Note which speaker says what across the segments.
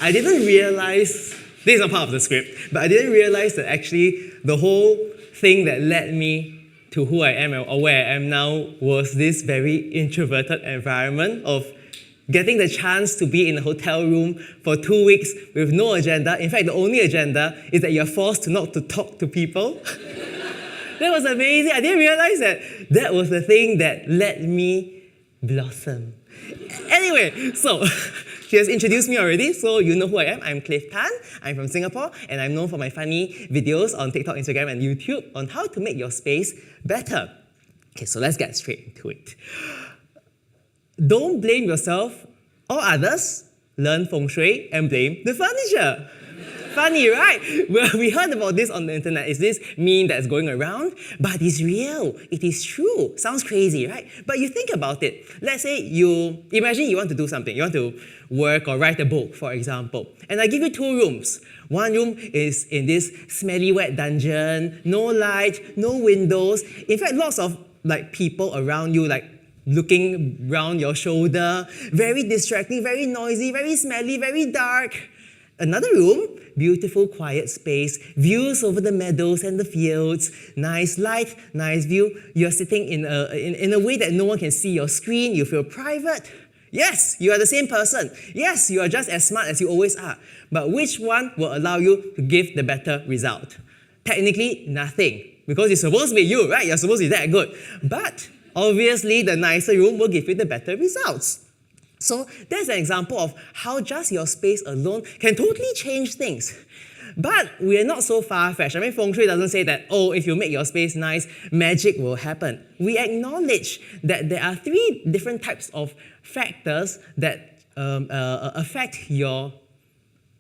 Speaker 1: I didn't realize, this is not part of the script, but I didn't realize that actually the whole thing that led me to who I am or where I am now was this very introverted environment of getting the chance to be in a hotel room for 2 weeks with no agenda. In fact, the only agenda is that you're forced to not to talk to people. That was amazing. I didn't realize that was the thing that let me blossom. Anyway, so she has introduced me already, so you know who I am. I'm Cliff Tan. I'm from Singapore, and I'm known for my funny videos on TikTok, Instagram, and YouTube on how to make your space better. Okay, so let's get straight into it. Don't blame yourself or others. Learn Feng Shui and blame the furniture. Funny, right? Well, we heard about this on the internet. It's this meme that's going around, but it's real. It is true. Sounds crazy, right? But you think about it. Let's say imagine you want to do something. You want to work or write a book, for example. And I give you 2 rooms. One room is in this smelly, wet dungeon, no light, no windows. In fact, lots of people around you, looking round your shoulder, very distracting, very noisy, very smelly, very dark. Another room, beautiful, quiet space, views over the meadows and the fields, nice light, nice view. You're sitting in a way that no one can see your screen. You feel private. Yes, you are the same person. Yes, you are just as smart as you always are. But which one will allow you to give the better result? Technically, nothing. Because it's supposed to be you, right? You're supposed to be that good. But obviously, the nicer room will give you the better results. So that's an example of how just your space alone can totally change things. But we're not so far-fetched. I mean, Feng Shui doesn't say that, if you make your space nice, magic will happen. We acknowledge that there are 3 different types of factors that affect your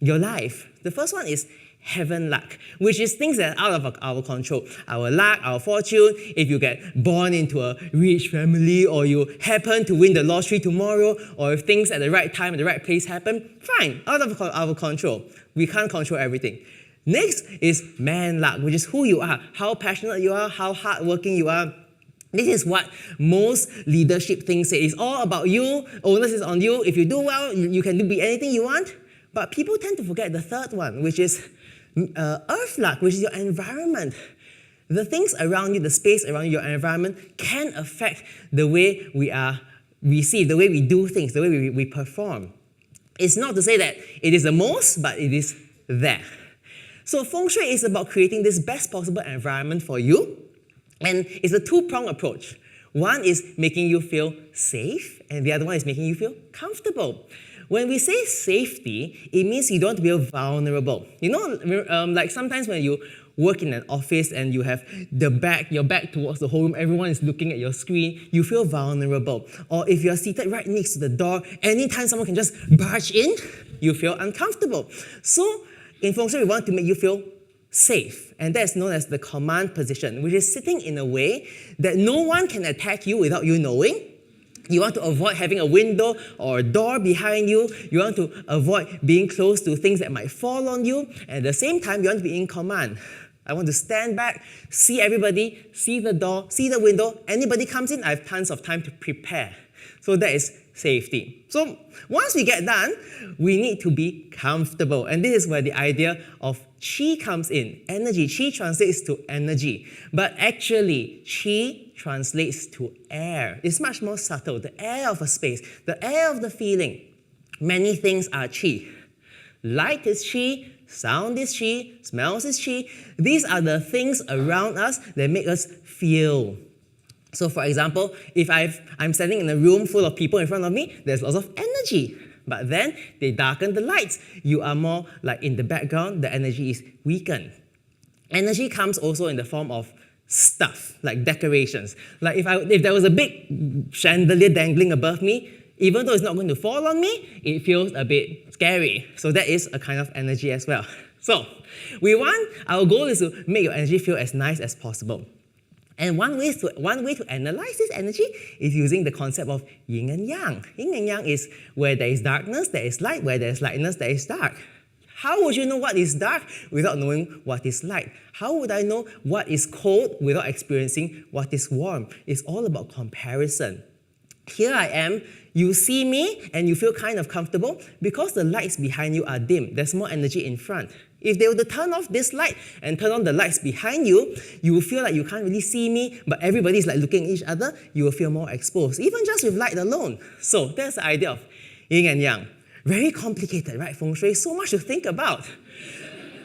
Speaker 1: life. The first one is heaven luck, which is things that are out of our control. Our luck, our fortune, if you get born into a rich family, or you happen to win the lottery tomorrow, or if things at the right time, at the right place happen, fine, out of our control. We can't control everything. Next is man luck, which is who you are, how passionate you are, how hardworking you are. This is what most leadership things say. It's all about you, onus is on you. If you do well, you can be anything you want. But people tend to forget the third one, which is earth luck, which is your environment. The things around you, the space around you, your environment, can affect the way we see, the way we do things, the way we perform. It's not to say that it is the most, but it is there. So Feng Shui is about creating this best possible environment for you, and it's a 2-pronged approach. One is making you feel safe, and the other one is making you feel comfortable. When we say safety, it means you don't feel vulnerable. You know, sometimes when you work in an office and you have your back towards the whole room, everyone is looking at your screen, you feel vulnerable. Or if you're seated right next to the door, anytime someone can just barge in, you feel uncomfortable. So in Feng Shui, we want to make you feel safe. And that's known as the command position, which is sitting in a way that no one can attack you without you knowing. You want to avoid having a window or a door behind you. You want to avoid being close to things that might fall on you. And at the same time, you want to be in command. I want to stand back, see everybody, see the door, see the window. Anybody comes in, I have tons of time to prepare. So that is safety. So once we get done, we need to be comfortable. And this is where the idea of Qi comes in. Energy. Qi translates to energy. But actually, Qi translates to air. It's much more subtle. The air of a space, the air of the feeling. Many things are Qi. Light is Qi, sound is Qi, smells is Qi. These are the things around us that make us feel. So for example, if I'm standing in a room full of people in front of me, there's lots of energy. But then they darken the lights. You are more like in the background, the energy is weakened. Energy comes also in the form of stuff, like decorations. Like if there was a big chandelier dangling above me, even though it's not going to fall on me, it feels a bit scary. So that is a kind of energy as well. So our goal is to make your energy feel as nice as possible. And one way to analyze this energy is using the concept of yin and yang. Yin and yang is where there is darkness, there is light. Where there is lightness, there is dark. How would you know what is dark without knowing what is light? How would I know what is cold without experiencing what is warm? It's all about comparison. Here I am, you see me and you feel kind of comfortable because the lights behind you are dim. There's more energy in front. If they were to turn off this light and turn on the lights behind you, you will feel like you can't really see me, but everybody's like looking at each other, you will feel more exposed, even just with light alone. So that's the idea of yin and yang. Very complicated, right? Feng Shui, so much to think about.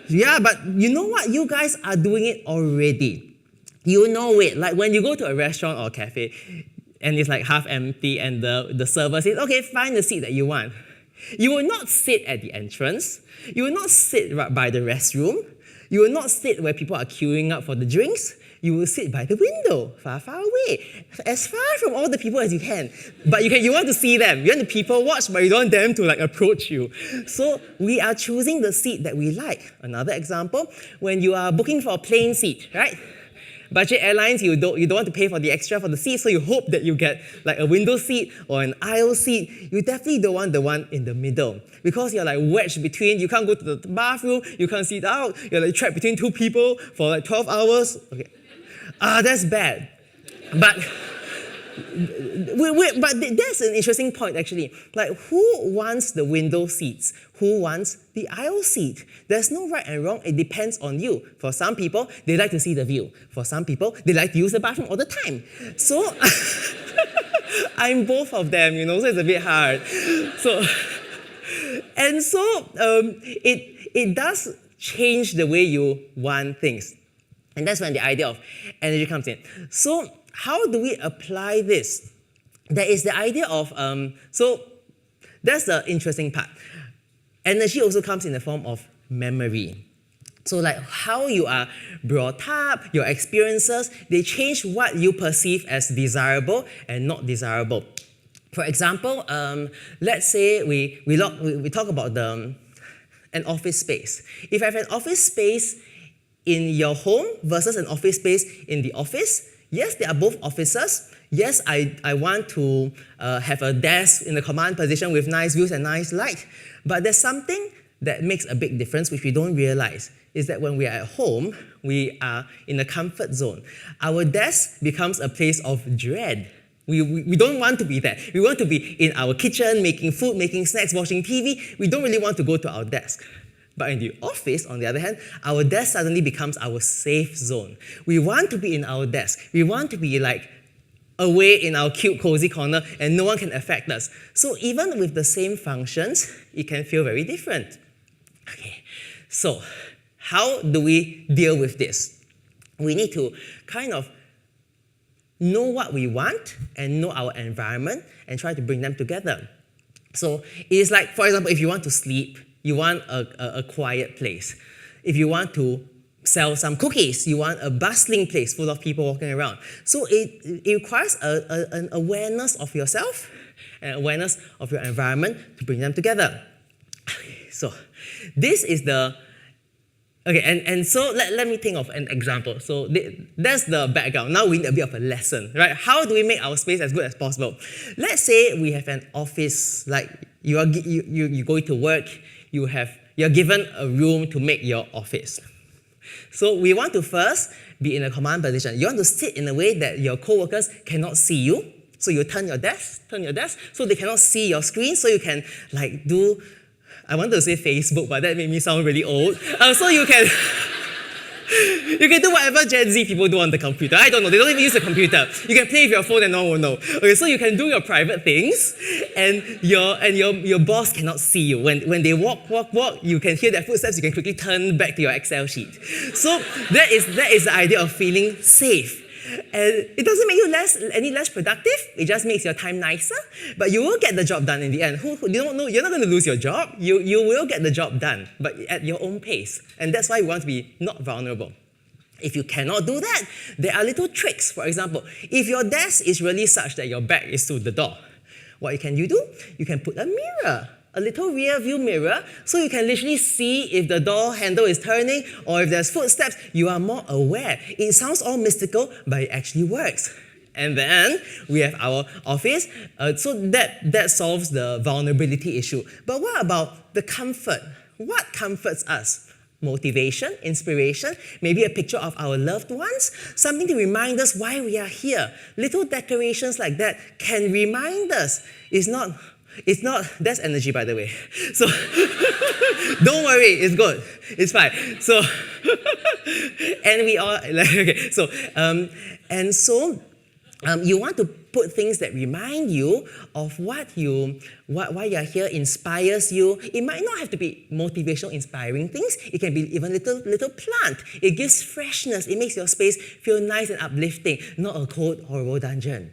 Speaker 1: Yeah, but you know what? You guys are doing it already. You know it. Like when you go to a restaurant or cafe and it's like half empty and the server says, okay, find the seat that you want. You will not sit at the entrance. You will not sit right by the restroom. You will not sit where people are queuing up for the drinks. You will sit by the window, far, far away, as far from all the people as you can. But you want to see them. You want to people watch, but you don't want them to like approach you. So we are choosing the seat that we like. Another example, when you are booking for a plane seat, right? Budget airlines, you don't want to pay for the extra for the seat, so you hope that you get like a window seat or an aisle seat. You definitely don't want the one in the middle because you're like wedged between, you can't go to the bathroom, you can't sit out, you're like trapped between two people for like 12 hours. Okay. That's bad. But that's an interesting point actually. Like who wants the window seats? Who wants the aisle seat? There's no right and wrong, it depends on you. For some people, they like to see the view. For some people, they like to use the bathroom all the time. So I'm both of them, so it's a bit hard. It does change the way you want things. And that's when the idea of energy comes in. So how do we apply this? There is the idea of, so that's the interesting part. Energy also comes in the form of memory. So like how you are brought up, your experiences, they change what you perceive as desirable and not desirable. For example, let's say we talk about an office space. If I have an office space in your home versus an office space in the office, yes, they are both offices. Yes, I want to have a desk in the command position with nice views and nice light. But there's something that makes a big difference which we don't realize, is that when we are at home, we are in a comfort zone. Our desk becomes a place of dread. We don't want to be there. We want to be in our kitchen, making food, making snacks, watching TV. We don't really want to go to our desk. But in the office, on the other hand, our desk suddenly becomes our safe zone. We want to be in our desk. We want to be like away in our cute, cozy corner, and no one can affect us. So even with the same functions, it can feel very different. Okay, so how do we deal with this? We need to kind of know what we want and know our environment and try to bring them together. So it's like, for example, if you want to sleep, you want a quiet place. If you want to sell some cookies, you want a bustling place full of people walking around. So it requires an awareness of yourself and awareness of your environment to bring them together. So this is the, okay, and so let me think of an example. So that's the background. Now we need a bit of a lesson, right? How do we make our space as good as possible? Let's say we have an office, like you're going to work, you're given a room to make your office. So we want to first be in a command position. You want to sit in a way that your co-workers cannot see you. So you turn your desk so they cannot see your screen, so you can like do, I wanted to say Facebook, but that made me sound really old. So you can do whatever Gen Z people do on the computer. I don't know, they don't even use the computer. You can play with your phone and no one will know. Okay, so you can do your private things and your boss cannot see you. When they walk, you can hear their footsteps, you can quickly turn back to your Excel sheet. So that is the idea of feeling safe. And it doesn't make you any less productive, it just makes your time nicer, but you will get the job done in the end. You don't know, you're not going to lose your job, you will get the job done, but at your own pace. And that's why we want to be not vulnerable. If you cannot do that, there are little tricks. For example, if your desk is really such that your back is to the door, what you do? You can put a mirror, a little rear view mirror, so you can literally see if the door handle is turning or if there's footsteps, you are more aware. It sounds all mystical, but it actually works. And then we have our office, so that solves the vulnerability issue. But what about the comfort? What comforts us? motivation, inspiration, maybe a picture of our loved ones, something to remind us why we are here. Little decorations like that can remind us. It's not, that's energy, by the way. So, don't worry, it's good. It's fine. So, and we all, okay, so, you want to put things that remind you of why you're here, inspires you. It might not have to be motivational, inspiring things. It can be even little plant. It gives freshness. It makes your space feel nice and uplifting, not a cold, horrible dungeon.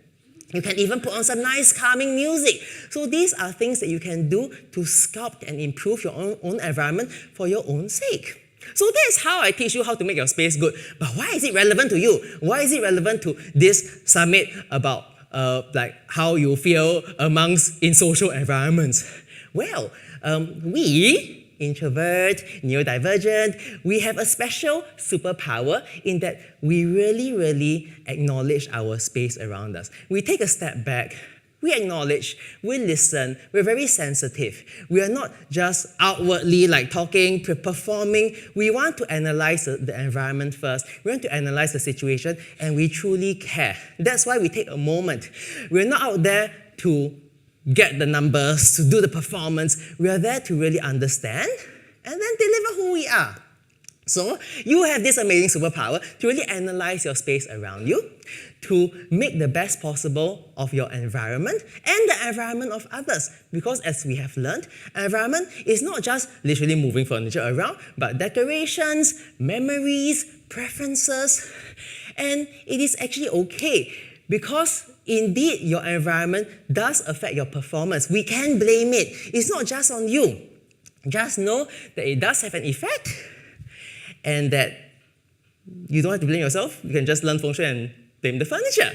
Speaker 1: You can even put on some nice calming music. So these are things that you can do to sculpt and improve your own environment for your own sake. So that's how I teach you how to make your space good. But why is it relevant to you? Why is it relevant to this summit about how you feel in social environments? Well, we, introvert, neurodivergent, we have a special superpower in that we really acknowledge our space around us. We take a step back. We acknowledge, we listen, we're very sensitive. We are not just outwardly talking, performing. We want to analyze the environment first. We want to analyze the situation, and we truly care. That's why we take a moment. We're not out there to get the numbers, to do the performance. We are there to really understand and then deliver who we are. So you have this amazing superpower to really analyze your space around you, to make the best possible of your environment and the environment of others. Because as we have learned, environment is not just literally moving furniture around, but decorations, memories, preferences. And it is actually okay because indeed your environment does affect your performance. We can't blame it. It's not just on you. Just know that it does have an effect and that you don't have to blame yourself. You can just learn Feng Shui and blame the furniture.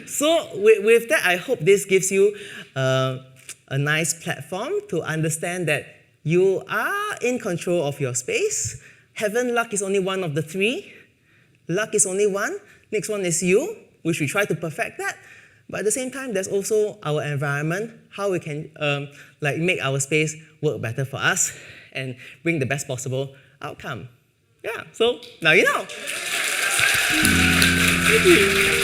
Speaker 1: So with that, I hope this gives you a nice platform to understand that you are in control of your space. Heaven, luck is only one of the three. Luck is only one. Next one is you, which we try to perfect that. But at the same time, there's also our environment, how we can make our space work better for us and bring the best possible outcome. Yeah, so now you know. Thank you.